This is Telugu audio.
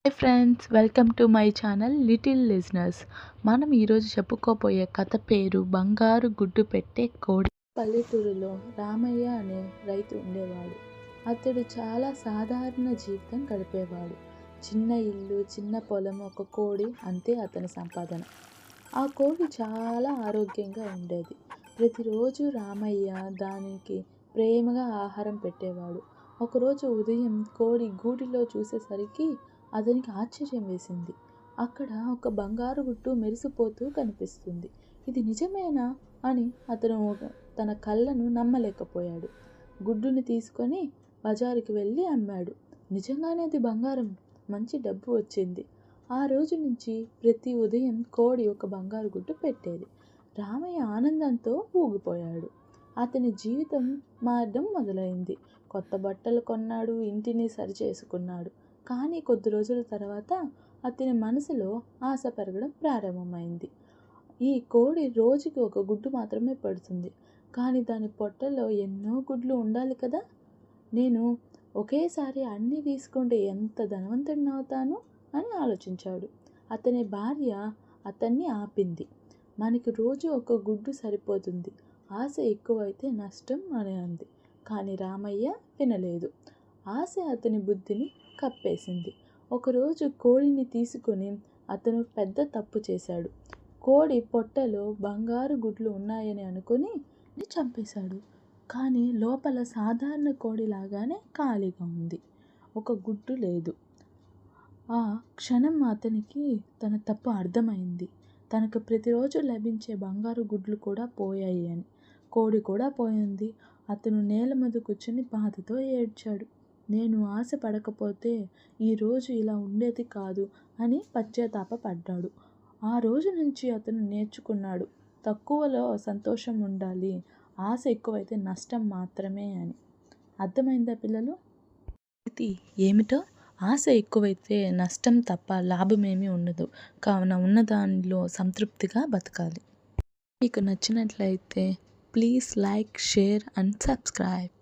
Hi friends, welcome to my channel little listeners. మనం ఈరోజు చెప్పుకోబోయే కథ పేరు బంగారు గుడ్డు పెట్టే కోడి. పల్లెటూరులో రామయ్య అనే రైతు ఉండేవాడు. అతడు చాలా సాధారణ జీవితం గడిపేవాడు. చిన్న ఇల్లు, చిన్న పొలం, ఒక కోడి, అంతే అతని సంపాదన. ఆ కోడి చాలా ఆరోగ్యంగా ఉండేది. ప్రతిరోజు రామయ్య దానికి ప్రేమగా ఆహారం పెట్టేవాడు. ఒకరోజు ఉదయం కోడి గూటిలో చూసేసరికి అతనికి ఆశ్చర్యం వేసింది. అక్కడ ఒక బంగారు గుడ్డు మెరిసిపోతూ కనిపిస్తుంది. ఇది నిజమేనా అని అతను తన కళ్ళను నమ్మలేకపోయాడు. గుడ్డుని తీసుకొని బజారుకి వెళ్ళి అమ్మాడు. నిజంగానే అది బంగారం. మంచి డబ్బు వచ్చింది. ఆ రోజు నుంచి ప్రతి ఉదయం కోడి ఒక బంగారు గుడ్డు పెట్టేది. రామయ్య ఆనందంతో ఊగిపోయాడు. అతని జీవితం మారడం మొదలైంది. కొత్త బట్టలు కొన్నాడు, ఇంటిని సరిచేసుకున్నాడు. కానీ కొద్ది రోజుల తర్వాత అతని మనసులో ఆశ పెరగడం ప్రారంభమైంది. ఈ కోడి రోజుకి ఒక గుడ్డు మాత్రమే పెడుతుంది, కానీ దాని పొట్టలో ఎన్నో గుడ్లు ఉండాలి కదా. నేను ఒకేసారి అన్నీ తీసుకుంటే ఎంత ధనవంతుడిని అవుతాను అని ఆలోచించాడు. అతని భార్య అతన్ని ఆపింది. మనకి రోజు ఒక గుడ్డు సరిపోతుంది, ఆశ ఎక్కువైతే నష్టం అని అంది. కానీ రామయ్య వినలేదు. ఆశ అతని బుద్ధిని కప్పేసింది. ఒకరోజు కోడిని తీసుకొని అతను పెద్ద తప్పు చేశాడు. కోడి పొట్టలో బంగారు గుడ్లు ఉన్నాయని అనుకుని చంపేశాడు. కానీ లోపల సాధారణ కోడిలాగానే ఖాళీగా ఉంది. ఒక గుడ్డు లేదు. ఆ క్షణం అతనికి తన తప్పు అర్థమైంది. తనకు ప్రతిరోజు లభించే బంగారు గుడ్లు కూడా పోయాయి అని. కోడి కూడా పోయింది. అతను నేల మీద కూర్చొని బాధతో ఏడ్చాడు. నేను ఆశ పడకపోతే ఈరోజు ఇలా ఉండేది కాదు అని పశ్చాత్తాపపడ్డాడు. ఆ రోజు నుంచి అతను నేర్చుకున్నాడు, తక్కువలో సంతోషం ఉండాలి, ఆశ ఎక్కువైతే నష్టం మాత్రమే అని. అర్థమైందా పిల్లలు? ఇది ఏమిటో? ఆశ ఎక్కువైతే నష్టం తప్ప లాభమేమీ ఉండదు. కావున ఉన్న దానిలో సంతృప్తిగా బతకాలి. మీకు నచ్చినట్లయితే please like, share and subscribe.